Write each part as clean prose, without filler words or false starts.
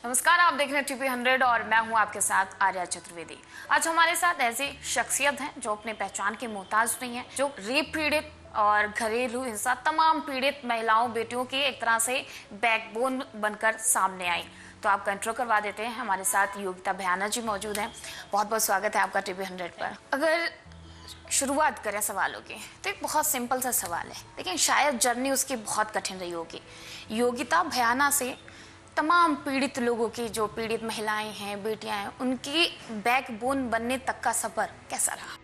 नमस्कार, आप देख रहे हैं टीपी 100 और मैं हूं आपके साथ आर्या चतुर्वेदी। आज हमारे साथ ऐसी शख्सियत हैं जो अपने पहचान के मोहताज नहीं है, जो रेप पीड़ित और घरेलू हिंसा तमाम पीड़ित महिलाओं बेटियों की एक तरह से बैकबोन बनकर सामने आई। तो आपका इंट्रो करवा देते हैं। हमारे साथ योगिता भयाना जी मौजूद हैं। बहुत बहुत स्वागत है आपका टीपी 100 पर। अगर शुरुआत करें सवालों की तो एक बहुत सिंपल सा सवाल है, लेकिन शायद जर्नी उसकी बहुत कठिन रही होगी। योगिता भयाना से तमाम पीड़ित लोगों की, जो पीड़ित महिलाएं हैं, बेटियां हैं, उनकी बैकबोन बनने तक का सफर कैसा रहा?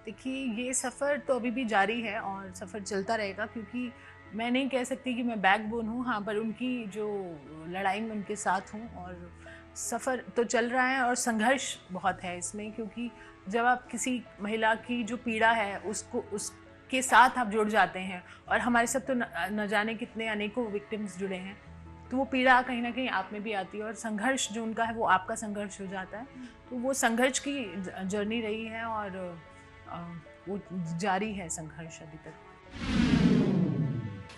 देखिए, ये सफ़र तो अभी भी जारी है और सफ़र चलता रहेगा, क्योंकि मैं नहीं कह सकती कि मैं बैकबोन हूँ। हाँ, पर उनकी जो लड़ाई में उनके साथ हूँ और सफ़र तो चल रहा है और संघर्ष बहुत है इसमें, क्योंकि जब आप किसी महिला की जो पीड़ा है उसके साथ आप जुड़ जाते हैं, और हमारे साथ तो न जाने कितने अनेकों विक्टिम्स जुड़े हैं, तो वो पीड़ा कहीं ना कहीं आप में भी आती है और संघर्ष जो उनका है वो आपका संघर्ष हो जाता है। तो वो संघर्ष की जर्नी रही है और वो जारी है संघर्ष अभी तक।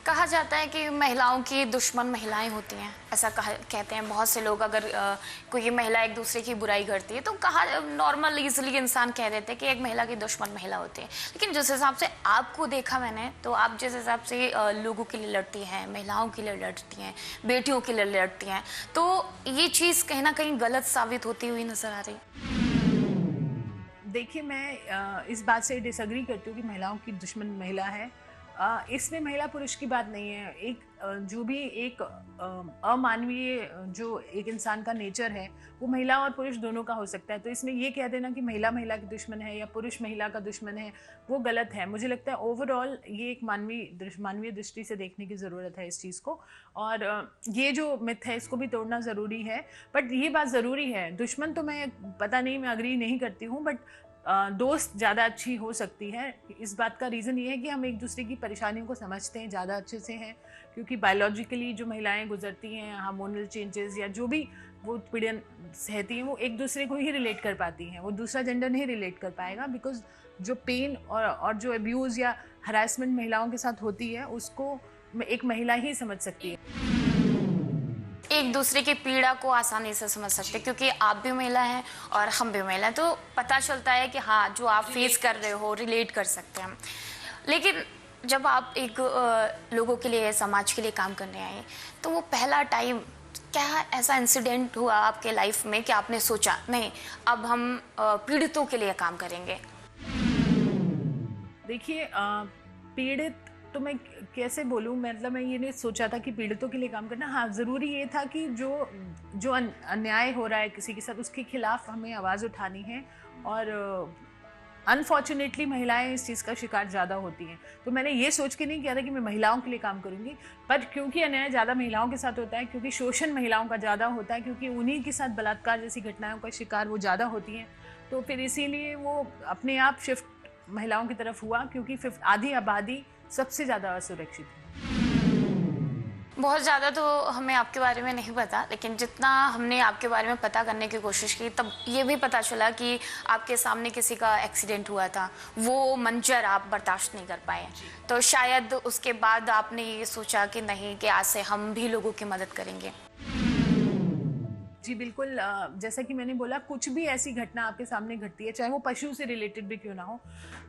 कहा जाता है कि महिलाओं की दुश्मन महिलाएं होती हैं, ऐसा कहते हैं बहुत से लोग। अगर कोई महिला एक दूसरे की बुराई करती है तो कहा नॉर्मल इजीली इंसान कह देते हैं कि एक महिला की दुश्मन महिला होती है। लेकिन जिस हिसाब से आपको देखा मैंने, तो आप जिस हिसाब से लोगों के लिए लड़ती हैं, महिलाओं के लिए लड़ती हैं, बेटियों के लिए लड़ती हैं, तो ये चीज़ कहीं ना कहीं गलत साबित होती हुई नजर आ रही। देखिए, मैं इस बात से डिसएग्री करती हूँ कि महिलाओं की दुश्मन महिला है। इसमें महिला पुरुष की बात नहीं है। जो भी एक अमानवीय जो एक इंसान का नेचर है, वो महिला और पुरुष दोनों का हो सकता है। तो इसमें ये कह देना कि महिला महिला की दुश्मन है या पुरुष महिला का दुश्मन है, वो गलत है। मुझे लगता है ओवरऑल ये एक मानवीय दृष्टि से देखने की ज़रूरत है इस चीज़ को, और ये जो मिथ है इसको भी तोड़ना ज़रूरी है। बट ये बात ज़रूरी है, दुश्मन तो मैं पता नहीं, मैं अग्री नहीं करती हूँ, बट दोस्त ज़्यादा अच्छी हो सकती है। इस बात का रीज़न ये है कि हम एक दूसरे की परेशानियों को समझते हैं, ज़्यादा अच्छे से हैं, क्योंकि बायोलॉजिकली जो महिलाएं गुजरती हैं, हार्मोनल चेंजेस या जो भी वो पीड़न सहती हैं, वो एक दूसरे को ही रिलेट कर पाती हैं। वो दूसरा जेंडर नहीं रिलेट कर पाएगा, बिकॉज जो पेन और जो अब्यूज़ या हरासमेंट महिलाओं के साथ होती है, उसको एक महिला ही समझ सकती है। एक दूसरे की पीड़ा को आसानी से समझ सकते, क्योंकि आप भी महिला हैं और हम भी महिला हैं, तो पता चलता है कि हाँ, जो आप फेस कर रहे हो रिलेट कर सकते हैं हम। लेकिन जब आप एक लोगों के लिए, समाज के लिए काम करने आए, तो वो पहला टाइम क्या ऐसा इंसिडेंट हुआ आपके लाइफ में कि आपने सोचा नहीं, अब हम पीड़ितों के लिए काम करेंगे? देखिए, पीड़ित तो मैं कैसे बोलूँ, मतलब मैं ये नहीं सोचा था कि पीड़ितों के लिए काम करना। हाँ, ज़रूरी ये था कि जो अन्याय हो रहा है किसी के साथ, उसके खिलाफ हमें आवाज़ उठानी है। और अनफॉर्चुनेटली महिलाएं इस चीज़ का शिकार ज़्यादा होती हैं। तो मैंने ये सोच के नहीं किया था कि मैं महिलाओं के लिए काम करूँगी, पर क्योंकि अन्याय ज़्यादा महिलाओं के साथ होता है, क्योंकि शोषण महिलाओं का ज़्यादा होता है, क्योंकि उन्हीं के साथ बलात्कार जैसी घटनाओं का शिकार वो ज़्यादा होती हैं, तो फिर इसीलिए वो अपने आप शिफ्ट महिलाओं की तरफ हुआ, क्योंकि आधी आबादी सबसे ज़्यादा असुरक्षित है। बहुत ज़्यादा तो हमें आपके बारे में नहीं पता, लेकिन जितना हमने आपके बारे में पता करने की कोशिश की, तब ये भी पता चला कि आपके सामने किसी का एक्सीडेंट हुआ था, वो मंजर आप बर्दाश्त नहीं कर पाए। तो शायद उसके बाद आपने ये सोचा कि नहीं, कि आज से हम भी लोगों की मदद करेंगे। जी बिल्कुल, जैसा कि मैंने बोला, कुछ भी ऐसी घटना आपके सामने घटती है, चाहे वो पशु से रिलेटेड भी क्यों ना हो,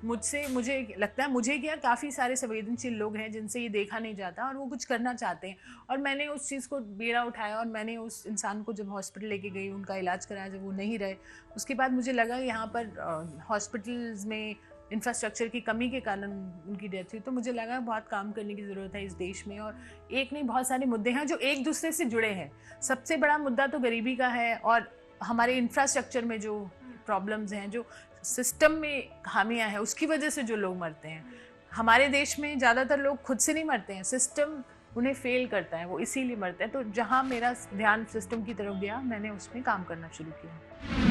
मुझे लगता है, मुझे क्या, काफ़ी सारे संवेदनशील लोग हैं जिनसे ये देखा नहीं जाता और वो कुछ करना चाहते हैं। और मैंने उस चीज़ को बीड़ा उठाया और मैंने उस इंसान को जब हॉस्पिटल लेके गई, उनका इलाज कराया, जब वो नहीं रहे, उसके बाद मुझे लगा यहाँ पर हॉस्पिटल्स में इंफ्रास्ट्रक्चर की कमी के कारण उनकी डेथ हुई। तो मुझे लगा बहुत काम करने की ज़रूरत है इस देश में, और एक नहीं, बहुत सारे मुद्दे हैं जो एक दूसरे से जुड़े हैं। सबसे बड़ा मुद्दा तो गरीबी का है, और हमारे इंफ्रास्ट्रक्चर में जो प्रॉब्लम्स हैं, जो सिस्टम में खामियां हैं, उसकी वजह से जो लोग मरते हैं। हमारे देश में ज़्यादातर लोग खुद से नहीं मरते हैं, सिस्टम उन्हें फेल करता है, वो इसीलिए मरते हैं। तो जहाँ मेरा ध्यान सिस्टम की तरफ गया, मैंने उसमें काम करना शुरू किया।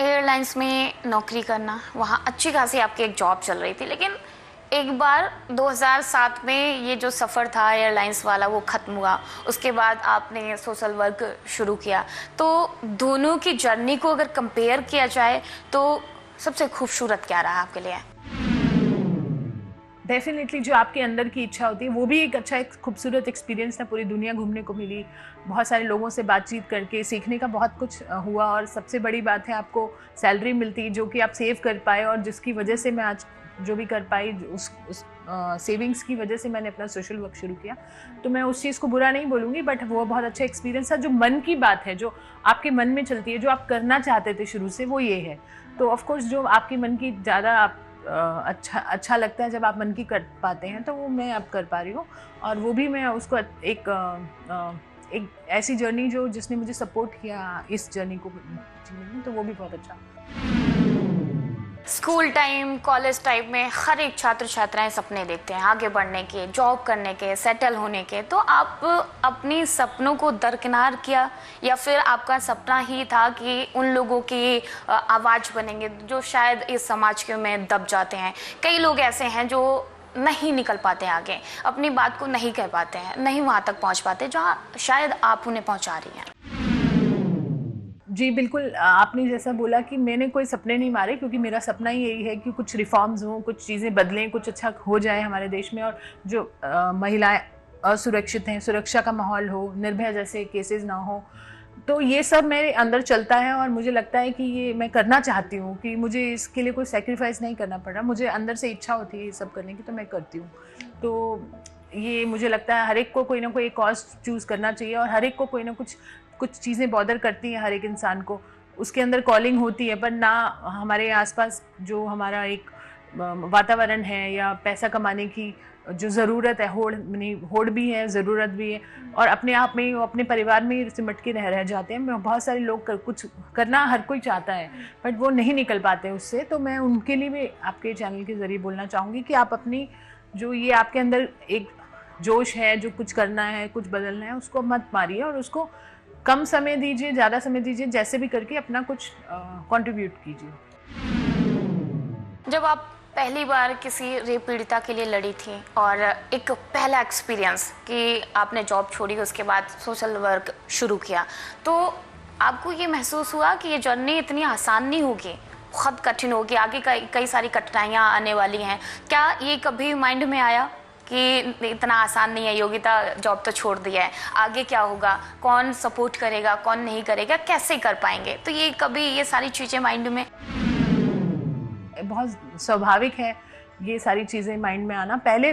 एयरलाइंस में नौकरी करना, वहाँ अच्छी खासी आपकी एक जॉब चल रही थी, लेकिन एक बार 2007 में ये जो सफ़र था एयरलाइंस वाला वो ख़त्म हुआ। उसके बाद आपने सोशल वर्क शुरू किया। तो दोनों की जर्नी को अगर कंपेयर किया जाए, तो सबसे खूबसूरत क्या रहा आपके लिए? डेफिनेटली जो आपके अंदर की इच्छा होती है वो भी एक खूबसूरत एक्सपीरियंस था। पूरी दुनिया घूमने को मिली, बहुत सारे लोगों से बातचीत करके सीखने का बहुत कुछ हुआ, और सबसे बड़ी बात है आपको सैलरी मिलती जो कि आप सेव कर पाए, और जिसकी वजह से मैं आज जो भी कर पाई, उस सेविंग्स की वजह से मैंने अपना सोशल वर्क शुरू किया। तो मैं उस चीज़ को बुरा नहीं बोलूँगी, बट वो बहुत अच्छा एक्सपीरियंस था। जो मन की बात है, जो आपके मन में चलती है, जो आप करना चाहते थे शुरू से, वो ये है। तो ऑफ कोर्स जो आपकी मन की ज़्यादा आप अच्छा लगता है जब आप मन की कर पाते हैं, तो वो मैं अब कर पा रही हूँ। और वो भी मैं उसको एक ऐसी जर्नी जो जिसने मुझे सपोर्ट किया इस जर्नी को जीने में, तो वो भी बहुत अच्छा। स्कूल टाइम, कॉलेज टाइम में हर एक छात्र छात्राएं सपने देखते हैं आगे बढ़ने के, जॉब करने के, सेटल होने के। तो आप अपनी सपनों को दरकिनार किया, या फिर आपका सपना ही था कि उन लोगों की आवाज़ बनेंगे जो शायद इस समाज के में दब जाते हैं? कई लोग ऐसे हैं जो नहीं निकल पाते आगे, अपनी बात को नहीं कह पाते हैं, नहीं वहाँ तक पहुँच पाते जहाँ शायद आप उन्हें पहुँचा रही हैं। जी बिल्कुल, आपने जैसा बोला कि मैंने कोई सपने नहीं मारे, क्योंकि मेरा सपना ही यही है कि कुछ रिफॉर्म्स हों, कुछ चीज़ें बदलें, कुछ अच्छा हो जाए हमारे देश में, और जो महिलाएं असुरक्षित हैं, सुरक्षा का माहौल हो, निर्भया जैसे केसेस ना हो। तो ये सब मेरे अंदर चलता है, और मुझे लगता है कि ये मैं करना चाहती हूँ, कि मुझे इसके लिए कोई सेक्रीफाइस नहीं करना पड़ रहा। मुझे अंदर से इच्छा होती है ये सब करने की, तो मैं करती हूँ। तो ये मुझे लगता है हर एक को कोई ना कोई कॉज चूज़ करना चाहिए, और हर एक को कोई ना कुछ चीज़ें बॉदर करती हैं हर एक इंसान को, उसके अंदर कॉलिंग होती है। पर ना हमारे आसपास जो हमारा एक वातावरण है, या पैसा कमाने की जो ज़रूरत है, होड़ भी है, ज़रूरत भी है, और अपने आप में अपने परिवार में ही सिमट के रह जाते हैं। बहुत सारे लोग कुछ करना हर कोई चाहता है, बट वो नहीं निकल पाते उससे। तो मैं उनके लिए भी आपके चैनल के ज़रिए बोलना चाहूँगी कि आप अपनी जो ये आपके अंदर एक जोश है, जो कुछ करना है, कुछ बदलना है, उसको मत मारिए, और उसको कम समय दीजिए, ज़्यादा समय दीजिए, जैसे भी करके अपना कुछ कंट्रीब्यूट कीजिए। जब आप पहली बार किसी रेप पीड़िता के लिए लड़ी थी, और एक पहला एक्सपीरियंस कि आपने जॉब छोड़ी, उसके बाद सोशल वर्क शुरू किया, तो आपको ये महसूस हुआ कि ये जर्नी इतनी आसान नहीं होगी, बहुत कठिन होगी, आगे कई सारी कठिनाइयाँ आने वाली हैं? क्या ये कभी माइंड में आया कि इतना आसान नहीं है, योगिता जॉब तो छोड़ दिया है, आगे क्या होगा, कौन सपोर्ट करेगा, कौन नहीं करेगा, कैसे कर पाएंगे? तो ये कभी ये सारी चीज़ें माइंड में? बहुत स्वाभाविक है ये सारी चीज़ें माइंड में आना। पहले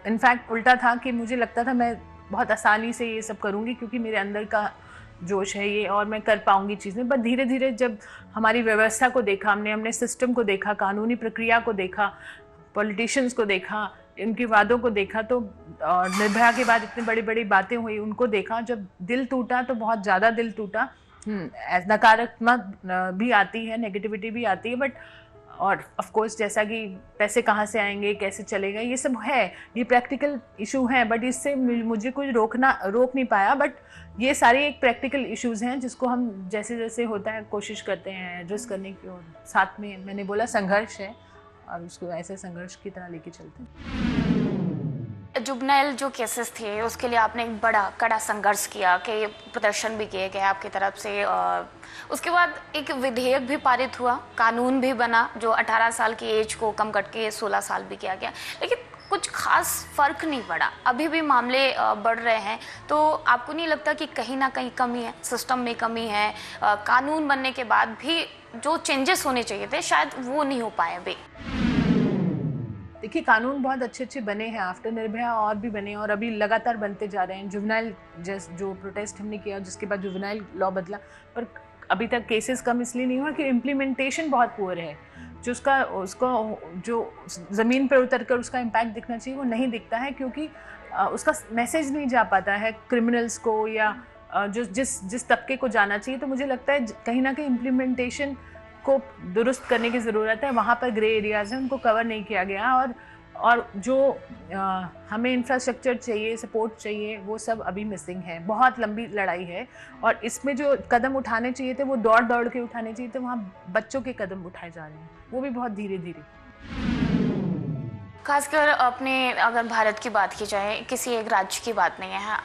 इनफैक्ट उल्टा था कि मुझे लगता था मैं बहुत आसानी से ये सब करूँगी, क्योंकि मेरे अंदर का जोश है ये, और मैं कर पाऊँगी चीज़ें। बट धीरे धीरे जब हमारी व्यवस्था को देखा, हमने सिस्टम को देखा, कानूनी प्रक्रिया को देखा, पॉलिटिशियंस को देखा, इनके वादों को देखा, तो निर्भया के बाद इतनी बड़ी बड़ी बातें हुई, उनको देखा, जब दिल टूटा तो बहुत ज़्यादा दिल टूटा। नकारात्मक भी आती है, नेगेटिविटी भी आती है, बट और ऑफ कोर्स जैसा कि पैसे कहाँ से आएंगे, कैसे चलेगा, ये सब है, ये प्रैक्टिकल इशू है, बट इससे मुझे कुछ रोक नहीं पाया। बट ये सारे एक प्रैक्टिकल इश्यूज़ हैं जिसको हम जैसे जैसे होता है कोशिश करते हैं एड्रेस करने की, और साथ में मैंने बोला संघर्ष है, और उसको ऐसे संघर्ष की तरह लेके चलते हैं। जुबनैल जो केसेस थे उसके लिए आपने एक बड़ा कड़ा संघर्ष किया, कि प्रदर्शन भी किए गए आपकी तरफ से, उसके बाद एक विधेयक भी पारित हुआ, कानून भी बना जो 18 साल की एज को कम करके 16 साल भी किया गया, लेकिन कुछ खास फर्क नहीं पड़ा, अभी भी मामले बढ़ रहे हैं। तो आपको नहीं लगता कि कहीं ना कहीं कमी है, सिस्टम में कमी है? कानून बनने के बाद भी जो चेंजेस होने चाहिए थे शायद वो नहीं हो पाए अभी। देखिए, कानून बहुत अच्छे बने हैं, आफ्टर निर्भया और भी बने, और अभी लगातार बनते जा रहे हैं। जुवेनाइल जो प्रोटेस्ट हमने किया, जिसके बाद जुवेनाइल लॉ बदला, पर अभी तक केसेस कम इसलिए नहीं हुआ कि इम्प्लीमेंटेशन बहुत पुअर है। जो उसको जो ज़मीन पर उतर कर उसका इम्पैक्ट दिखना चाहिए वो नहीं दिखता है, क्योंकि उसका मैसेज नहीं जा पाता है क्रिमिनल्स को, या जो जिस तबके को जाना चाहिए। तो मुझे लगता है कहीं ना कहीं इम्प्लीमेंटेशन को दुरुस्त करने की ज़रूरत है। वहाँ पर ग्रे एरियाज़ हैं, उनको कवर नहीं किया गया, और जो हमें इंफ्रास्ट्रक्चर चाहिए, सपोर्ट चाहिए, वो सब अभी मिसिंग है। बहुत लंबी लड़ाई है, और इसमें जो कदम उठाने चाहिए थे वो दौड़ के उठाने चाहिए थे, वहाँ बच्चों के कदम उठाए जा रहे हैं, वो भी बहुत धीरे धीरे। खासकर अपने अगर भारत की बात की जाए, किसी एक राज्य की बात नहीं है,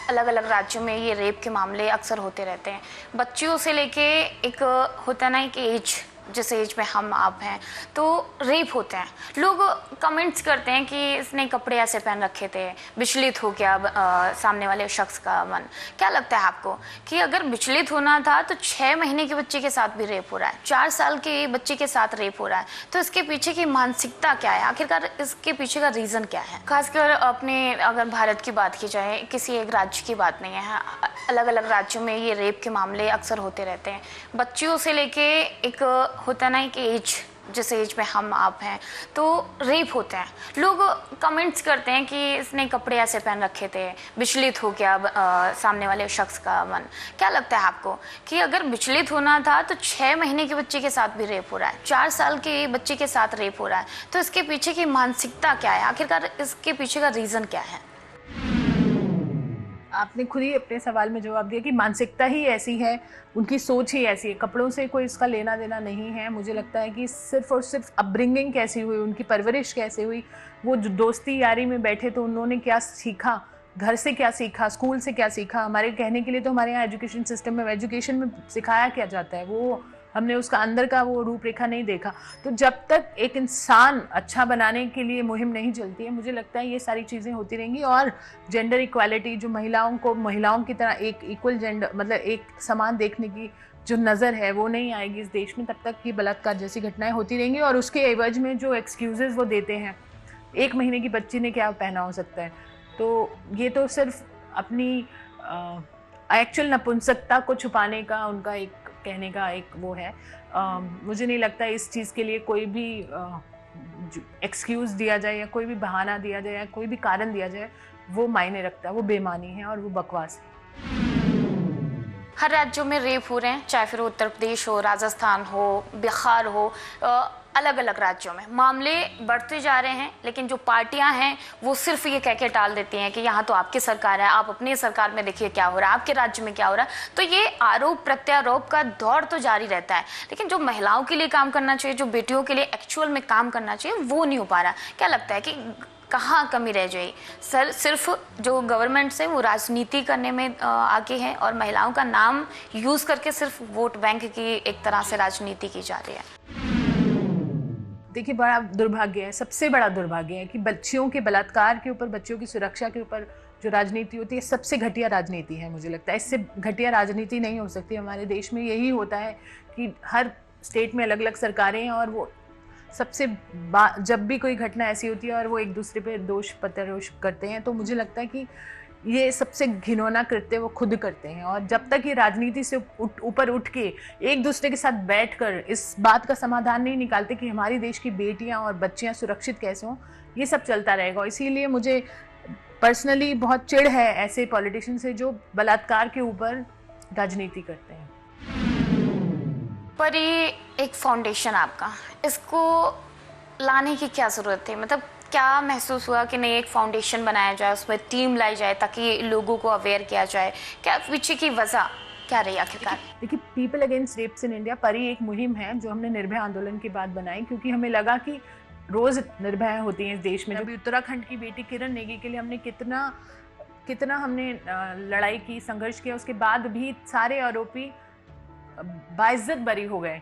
अलग अलग राज्यों में ये रेप के मामले अक्सर होते रहते हैं। बच्चियों से लेके एक होता ना एक एज जिस एज में हम आप हैं तो रेप होते हैं। लोग कमेंट्स करते हैं कि इसने कपड़े ऐसे पहन रखे थे, विचलित हो गया सामने वाले शख्स का मन। क्या लगता है आपको कि अगर विचलित होना था तो 6 महीने के बच्चे के साथ भी रेप हो रहा है, 4 साल के बच्चे के साथ रेप हो रहा है, तो इसके पीछे की मानसिकता क्या है? आखिरकार इसके पीछे का रीज़न क्या है? खासकर अपने अगर भारत की बात की जाए, किसी एक राज्य की बात नहीं है, अलग अलग राज्यों में ये रेप के मामले अक्सर होते रहते हैं। बच्चियों से लेके एक होता ना एक एज, जिस एज में हम आप हैं तो रेप होते हैं। लोग कमेंट्स करते हैं कि इसने कपड़े ऐसे पहन रखे थे, विचलित हो गया सामने वाले शख्स का मन। क्या लगता है आपको कि अगर विचलित होना था तो 6 महीने के बच्चे के साथ भी रेप हो रहा है, 4 साल के बच्चे के साथ रेप हो रहा है, तो इसके पीछे की मानसिकता क्या है? आखिरकार इसके पीछे का रीज़न क्या है? आपने खुद ही अपने सवाल में जवाब दिया कि मानसिकता ही ऐसी है, उनकी सोच ही ऐसी है। कपड़ों से कोई इसका लेना देना नहीं है। मुझे लगता है कि सिर्फ और सिर्फ अपब्रिंगिंग कैसी हुई, उनकी परवरिश कैसे हुई, वो जो दोस्ती यारी में बैठे तो उन्होंने क्या सीखा, घर से क्या सीखा, स्कूल से क्या सीखा। हमारे कहने के लिए तो हमारे यहाँ एजुकेशन सिस्टम में, एजुकेशन में सिखाया क्या जाता है, वो हमने उसका अंदर का वो रूपरेखा नहीं देखा। तो जब तक एक इंसान अच्छा बनाने के लिए मुहिम नहीं चलती है, मुझे लगता है ये सारी चीज़ें होती रहेंगी। और जेंडर इक्वालिटी, जो महिलाओं को महिलाओं की तरह एक इक्वल जेंडर, मतलब एक समान देखने की जो नज़र है, वो नहीं आएगी इस देश में, तब तक ये बलात्कार जैसी घटनाएं होती रहेंगी। और उसके एवज में जो एक्सक्यूज़ेस वो देते हैं, 1 महीने की बच्ची ने क्या पहना हो सकता है, तो ये तो सिर्फ अपनी एक्चुअल नपुंसकता को छुपाने का उनका एक कहने का एक वो है। मुझे नहीं लगता इस चीज़ के लिए कोई भी एक्सक्यूज़ दिया जाए या कोई भी बहाना दिया जाए या कोई भी कारण दिया जाए, वो मायने रखता है। वो बेमानी है और वो बकवास है। हर राज्यों में रेप हो रहे हैं, चाहे फिर उत्तर प्रदेश हो, राजस्थान हो, बिहार हो, अलग अलग राज्यों में मामले बढ़ते जा रहे हैं। लेकिन जो पार्टियां हैं वो सिर्फ ये कह के टाल देती हैं कि यहाँ तो आपकी सरकार है, आप अपनी सरकार में देखिए क्या हो रहा है, आपके राज्य में क्या हो रहा है। तो ये आरोप प्रत्यारोप का दौर तो जारी रहता है, लेकिन जो महिलाओं के लिए काम करना चाहिए, जो बेटियों के लिए एक्चुअल में काम करना चाहिए, वो नहीं हो पा रहा। क्या लगता है कि कहाँ कमी रह जाए? सर, सिर्फ जो गवर्नमेंट से वो राजनीति करने में आगे है और महिलाओं का नाम यूज़ करके सिर्फ वोट बैंक की एक तरह से राजनीति की जा रही है। देखिए, बड़ा दुर्भाग्य है, सबसे बड़ा दुर्भाग्य है कि बच्चियों के बलात्कार के ऊपर, बच्चियों की सुरक्षा के ऊपर जो राजनीति होती है, सबसे घटिया राजनीति है। मुझे लगता है इससे घटिया राजनीति नहीं हो सकती। हमारे देश में यही होता है कि हर स्टेट में अलग अलग सरकारें हैं और वो सबसे जब भी कोई घटना ऐसी होती है और वो एक दूसरे पे दोष प्रत्यारोप करते हैं, तो मुझे लगता है कि ये सबसे घिनौना कृत्य वो खुद करते हैं। और जब तक ये राजनीति से ऊपर उठ के एक दूसरे के साथ बैठकर इस बात का समाधान नहीं निकालते कि हमारी देश की बेटियां और बच्चियां सुरक्षित कैसे हों, ये सब चलता रहेगा। इसीलिए मुझे पर्सनली बहुत चिढ़ है ऐसे पॉलिटिशियन से जो बलात्कार के ऊपर राजनीति करते हैं। पर ये एक फाउंडेशन आपका, इसको लाने की क्या ज़रूरत है? मतलब क्या महसूस हुआ कि नहीं एक फाउंडेशन बनाया जाए, उसमें टीम लाई जाए ताकि लोगों को अवेयर किया जाए? क्या पीछे की वजह क्या रही आखिरकार? देखिए, people against rapes in India परी एक मुहिम है जो हमने निर्भया आंदोलन के बाद बनाई, क्योंकि हमें लगा कि रोज़ निर्भया होती हैं इस देश में। अभी उत्तराखंड की बेटी किरण नेगी के लिए हमने कितना हमने लड़ाई की, संघर्ष किया, उसके बाद भी सारे आरोपी बाइज्जत बरी हो गए,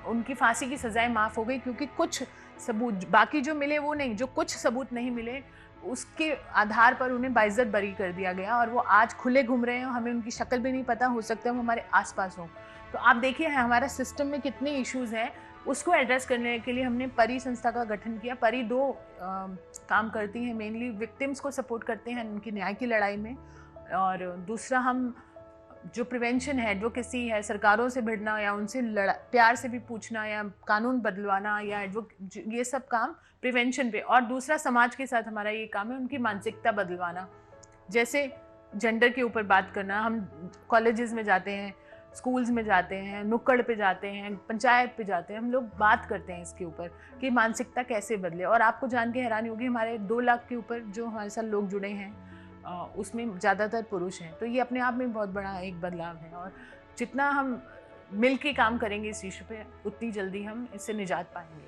उनकी फांसी की सजाएं माफ़ हो गई, क्योंकि कुछ सबूत, बाकी जो मिले वो नहीं, जो कुछ सबूत नहीं मिले उसके आधार पर उन्हें बाइज्जत बरी कर दिया गया। और वो आज खुले घूम रहे हैं, हमें उनकी शक्ल भी नहीं पता, हो सकता है वो हमारे आसपास हो। तो आप देखिए हमारा सिस्टम में कितने इश्यूज़ हैं, उसको एड्रेस करने के लिए हमने परी संस्था का गठन किया। परी 2 काम करती हैं, मेनली विक्टिम्स को सपोर्ट करते हैं उनकी न्याय की लड़ाई में, और दूसरा हम जो प्रिवेंशन है, एडवोकेसी है, सरकारों से भिड़ना या उनसे प्यार से भी पूछना या कानून बदलवाना या ये सब काम प्रिवेंशन पे। और दूसरा समाज के साथ हमारा ये काम है उनकी मानसिकता बदलवाना, जैसे जेंडर के ऊपर बात करना। हम कॉलेजेस में जाते हैं, स्कूल्स में जाते हैं, नुक्कड़ पे जाते हैं, पंचायत पे जाते हैं, हम लोग बात करते हैं इसके ऊपर कि मानसिकता कैसे बदले। और आपको जान के हैरानी होगी, हमारे 2 लाख के ऊपर जो हमारे साथ लोग जुड़े हैं उसमें ज़्यादातर पुरुष हैं। तो ये अपने आप में बहुत बड़ा एक बदलाव है, और जितना हम मिल के काम करेंगे इस इशू पे, उतनी जल्दी हम इससे निजात पाएंगे।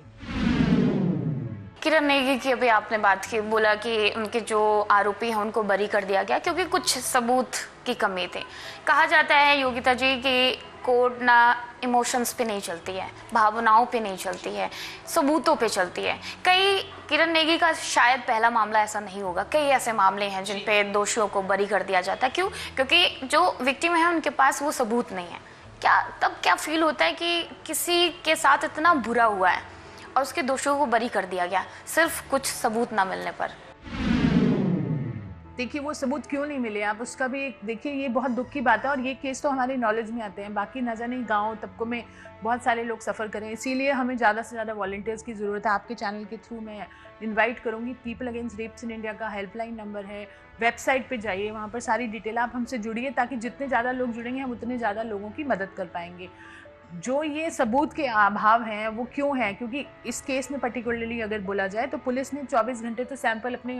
किरण नेगी की अभी आपने बात की, बोला कि उनके जो आरोपी हैं उनको बरी कर दिया गया क्योंकि कुछ सबूत की कमी थी। कहा जाता है योगिता जी कि कोर्ट ना इमोशंस पे नहीं चलती है, भावनाओं पे नहीं चलती है, सबूतों पे चलती है। कई किरण नेगी का शायद पहला मामला ऐसा नहीं होगा, कई ऐसे मामले हैं जिन पे दोषियों को बरी कर दिया जाता है। क्यों? क्योंकि जो विक्टिम है उनके पास वो सबूत नहीं है। क्या फील होता है कि किसी के साथ इतना बुरा हुआ है और उसके दोषियों को बरी कर दिया गया सिर्फ कुछ सबूत ना मिलने पर? देखिए, वो सबूत क्यों नहीं मिले, आप उसका भी देखिए, ये बहुत दुख की बात है। और ये केस तो हमारे नॉलेज में आते हैं, बाकी न जाने गाँव तबकों में बहुत सारे लोग सफ़र करें। इसीलिए हमें ज़्यादा से ज़्यादा वॉलंटियर्स की ज़रूरत है। आपके चैनल के थ्रू मैं इनवाइट करूँगी, people against rapes in India का हेल्पलाइन नंबर है, वेबसाइट पे जाइए, वहाँ पर सारी डिटेल, आप हमसे जुड़िए, ताकि जितने ज़्यादा लोग जुड़ेंगे हम उतने ज़्यादा लोगों की मदद कर पाएंगे। जो ये सबूत के अभाव हैं वो क्यों हैं? क्योंकि इस केस में पर्टिकुलरली अगर बोला जाए तो पुलिस ने 24 घंटे तो सैंपल अपने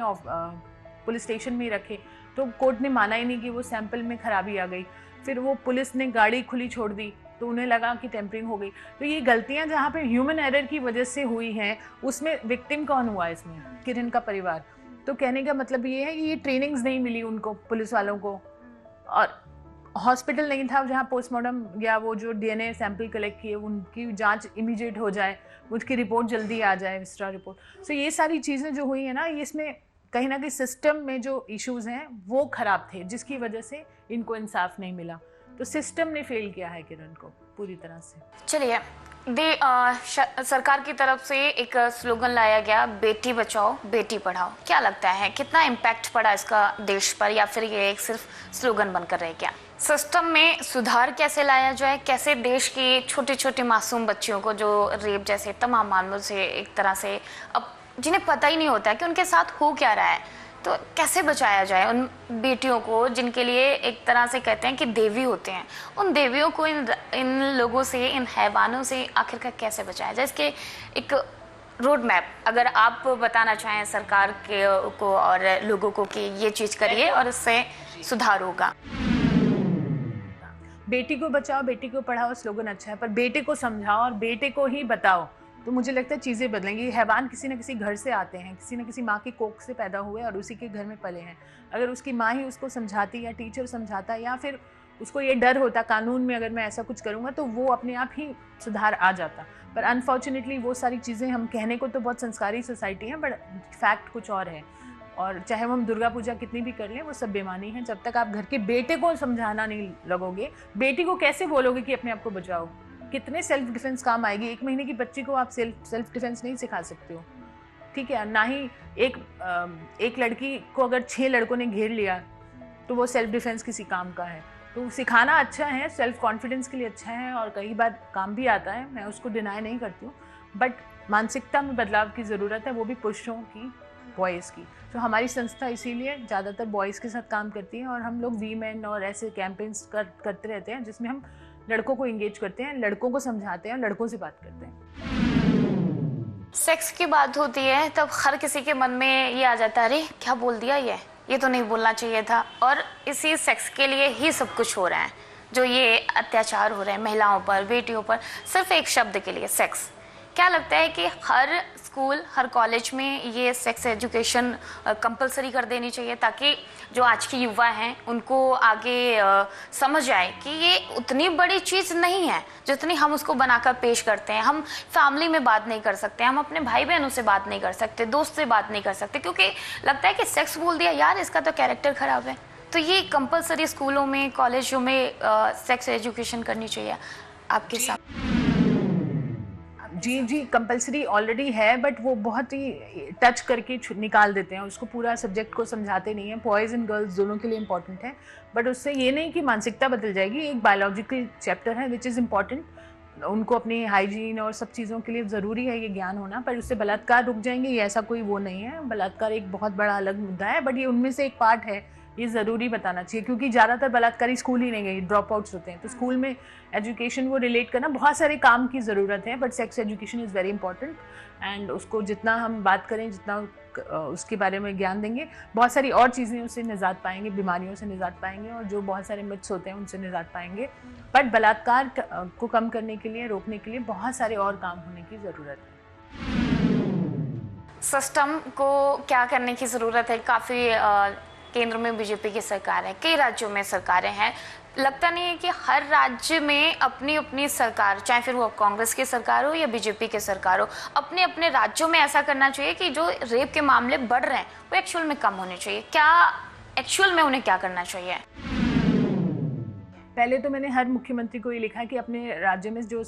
पुलिस स्टेशन में ही रखे, तो कोर्ट ने माना ही नहीं कि वो सैंपल में खराबी आ गई। फिर वो पुलिस ने गाड़ी खुली छोड़ दी तो उन्हें लगा कि टेम्परिंग हो गई। तो ये गलतियां जहाँ पे ह्यूमन एरर की वजह से हुई हैं, उसमें विक्टिम कौन हुआ इसमें? किरण का परिवार। तो कहने का मतलब ये है कि ये ट्रेनिंग्स नहीं मिली उनको, पुलिस वालों को, और हॉस्पिटल नहीं था जहाँ पोस्टमार्टम या वो जो डीएनए सैंपल कलेक्ट किए उनकी जांच इमीडिएट हो जाए, उसकी रिपोर्ट जल्दी आ जाए, विस्टा रिपोर्ट। सो ये सारी चीज़ें जो हुई हैं ना, ये इसमें कहीं ना कहीं सिस्टम में जो इश्यूज हैं वो खराब थे, जिसकी वजह से इनको इंसाफ नहीं मिला। तो सिस्टम ने फेल किया है किरण को पूरी तरह से। चलिए, सरकार की तरफ से एक स्लोगन लाया गया, बेटी बचाओ बेटी पढ़ाओ। क्या लगता है कितना इम्पैक्ट पड़ा इसका देश पर, या फिर ये एक सिर्फ स्लोगन बनकर रह गया? सिस्टम में सुधार कैसे लाया जाए, कैसे देश की छोटे छोटे मासूम बच्चियों को जो रेप जैसे तमाम मामलों से एक तरह से अब जिन्हें पता ही नहीं होता है कि उनके साथ हो क्या रहा है, तो कैसे बचाया जाए उन बेटियों को जिनके लिए एक तरह से कहते हैं कि देवी होते हैं, उन देवियों को इन लोगों से, इन हैवानों से आखिरकार कैसे बचाया जाए? इसके एक रोड मैप अगर आप बताना चाहें सरकार के को और लोगों को कि ये चीज़ करिए और इससे सुधार होगा। बेटी को बचाओ बेटी को पढ़ाओ स्लोगन अच्छा है, पर बेटे को समझाओ और बेटे को ही बताओ, तो मुझे लगता है चीज़ें बदलेंगी। हैवान किसी न किसी घर से आते हैं, किसी न किसी माँ की कोख से पैदा हुए और उसी के घर में पले हैं। अगर उसकी माँ ही उसको समझाती या टीचर समझाता या फिर उसको ये डर होता कानून में अगर मैं ऐसा कुछ करूँगा तो वो अपने आप ही सुधार आ जाता। पर अनफॉर्चुनेटली वो सारी चीज़ें हम कहने को तो बहुत संस्कारी सोसाइटी है, बट फैक्ट कुछ और है। और चाहे हम दुर्गा पूजा कितनी भी कर लें, वो सब बेमानी है। जब तक आप घर के बेटे को समझाना नहीं लगोगे, बेटी को कैसे बोलोगे कि अपने आप को बचाओ? कितने सेल्फ डिफेंस काम आएगी? 1 महीने की बच्ची को आप सेल्फ डिफेंस नहीं सिखा सकते हो, ठीक है? ना ही एक लड़की को अगर 6 लड़कों ने घेर लिया तो वो सेल्फ डिफेंस किसी काम का है। तो सिखाना अच्छा है, सेल्फ कॉन्फिडेंस के लिए अच्छा है और कई बार काम भी आता है, मैं उसको डिनाई नहीं करती हूँ, बट मानसिकता में बदलाव की ज़रूरत है, वो भी पुरुषों की, बॉयज़ की। तो हमारी संस्था इसीलिए ज़्यादातर बॉयज़ के साथ काम करती है और हम लोग वीमेन और ऐसे कैंपेन्स करते रहते हैं जिसमें हम लड़कों को एंगेज करते हैं, लड़कों को समझाते हैं, लड़कों से बात करते हैं। सेक्स की बात होती है तब हर किसी के मन में ये आ जाता है, अरे क्या बोल दिया, ये तो नहीं बोलना चाहिए था। और इसी सेक्स के लिए ही सब कुछ हो रहा है, जो ये अत्याचार हो रहे हैं महिलाओं पर, बेटियों पर, सिर्फ एक शब्द के लिए, सेक्स। क्या लगता है कि हर स्कूल, हर कॉलेज में ये सेक्स एजुकेशन कंपलसरी कर देनी चाहिए ताकि जो आज की युवा हैं उनको आगे समझ आए कि ये उतनी बड़ी चीज़ नहीं है जितनी हम उसको बनाकर पेश करते हैं। हम फैमिली में बात नहीं कर सकते, हम अपने भाई बहनों से बात नहीं कर सकते, दोस्त से बात नहीं कर सकते, क्योंकि लगता है कि सेक्स बोल दिया यार, इसका तो कैरेक्टर ख़राब है। तो ये कंपलसरी स्कूलों में, कॉलेजों में सेक्स एजुकेशन करनी चाहिए आपके साथ? जी, कंपलसरी ऑलरेडी है, बट वो बहुत ही टच करके निकाल देते हैं, उसको पूरा सब्जेक्ट को समझाते नहीं हैं। बॉयज़ एंड गर्ल्स दोनों के लिए इम्पॉर्टेंट है, बट उससे ये नहीं कि मानसिकता बदल जाएगी। एक बायोलॉजिकल चैप्टर है विच इज़ इम्पॉर्टेंट, उनको अपनी हाइजीन और सब चीज़ों के लिए ज़रूरी है ये ज्ञान होना, पर उससे बलात्कार रुक जाएंगे ये ऐसा कोई वो नहीं है। बलात्कार एक बहुत बड़ा अलग मुद्दा है, बट ये उनमें से एक पार्ट है, ये ज़रूरी बताना चाहिए, क्योंकि ज़्यादातर बलात्कारी स्कूल ही नहीं गए, ड्रॉप आउट्स होते हैं। तो स्कूल में एजुकेशन वो रिलेट करना, बहुत सारे काम की ज़रूरत है, but sex education is very important. And उसको जितना हम बात करें, जितना उसके बारे में ज्ञान देंगे, बहुत सारी और चीज़ें उससे निजात पाएंगे, बीमारियों से निजात पाएंगे और जो बहुत सारे मिथ्स होते हैं उनसे निजात पाएंगे। बट बलात्कार को कम करने के लिए, रोकने के लिए बहुत सारे और काम होने की ज़रूरत है। सिस्टम को क्या करने की ज़रूरत है? काफ़ी केंद्र में बीजेपी की सरकार है, कई राज्यों में सरकारें हैं, लगता नहीं है कि हर राज्य में अपनी अपनी सरकार, चाहे फिर वो कांग्रेस की सरकार हो या बीजेपी की सरकार हो, अपने अपने राज्यों में ऐसा करना चाहिए कि जो रेप के मामले बढ़ रहे हैं वो एक्चुअल में कम होने चाहिए। क्या एक्चुअल में उन्हें क्या करना चाहिए? पहले तो मैंने हर मुख्यमंत्री को ये लिखा है कि अपने राज्य में जो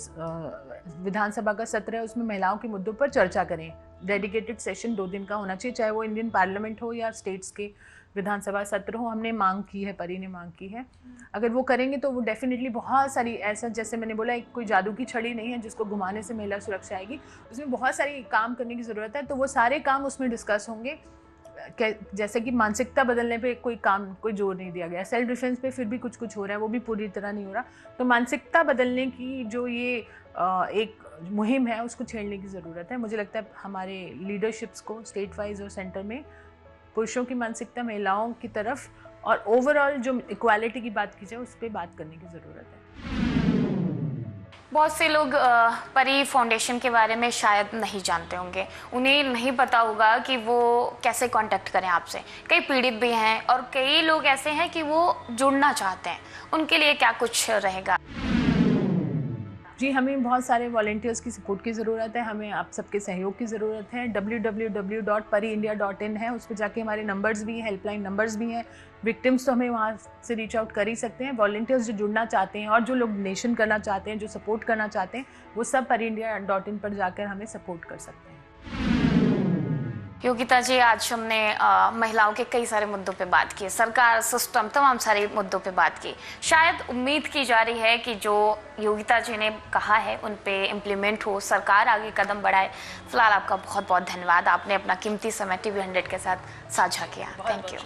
विधानसभा का सत्र है उसमें महिलाओं के मुद्दों पर चर्चा करें। डेडिकेटेड सेशन 2 दिन का होना चाहिए, चाहे वो इंडियन पार्लियामेंट हो या स्टेट्स के विधानसभा सत्र हो। हमने मांग की है, परी ने मांग की है। अगर वो करेंगे तो वो डेफिनेटली बहुत सारी, ऐसा जैसे मैंने बोला, एक कोई जादू की छड़ी नहीं है जिसको घुमाने से महिला सुरक्षा आएगी। उसमें बहुत सारी काम करने की ज़रूरत है, तो वो सारे काम उसमें डिस्कस होंगे। जैसे कि मानसिकता बदलने पे कोई जोर नहीं दिया गया। सेल्फ डिफेंस पे फिर भी कुछ कुछ हो रहा है, वो भी पूरी तरह नहीं हो रहा। तो मानसिकता बदलने की जो ये एक मुहिम है उसको छेड़ने की ज़रूरत है। मुझे लगता है हमारे लीडरशिप्स को स्टेट वाइज और सेंटर में पुरुषों की मानसिकता महिलाओं की तरफ और ओवरऑल जो इक्वालिटी की बात की जाए उस पर बात करने की ज़रूरत है। बहुत से लोग परी फाउंडेशन के बारे में शायद नहीं जानते होंगे, उन्हें नहीं पता होगा कि वो कैसे कांटेक्ट करें आपसे। कई पीड़ित भी हैं और कई लोग ऐसे हैं कि वो जुड़ना चाहते हैं, उनके लिए क्या कुछ रहेगा? जी, हमें बहुत सारे वॉलंटियर्स की सपोर्ट की ज़रूरत है, हमें आप सबके सहयोग की ज़रूरत है। www.pariindia.in है, उस पर जाके हमारे नंबर्स भी हैं, हेल्पलाइन नंबर्स भी हैं। विक्टिम्स तो हमें वहाँ से रीच आउट कर ही सकते हैं। वॉलंटियर्स जो जुड़ना चाहते हैं और जो लोग डोनेशन करना चाहते हैं, जो सपोर्ट करना चाहते हैं, वो सब pariindia.in पर जाकर हमें सपोर्ट कर सकते हैं। योगिता जी, आज हमने महिलाओं के कई सारे मुद्दों पे बात की, सरकार, सिस्टम, तमाम सारे मुद्दों पे बात की। शायद उम्मीद की जा रही है कि जो योगिता जी ने कहा है उन पे इम्प्लीमेंट हो, सरकार आगे कदम बढ़ाए। फिलहाल आपका बहुत बहुत धन्यवाद, आपने अपना कीमती समय TV 100 के साथ साझा किया। Thank you.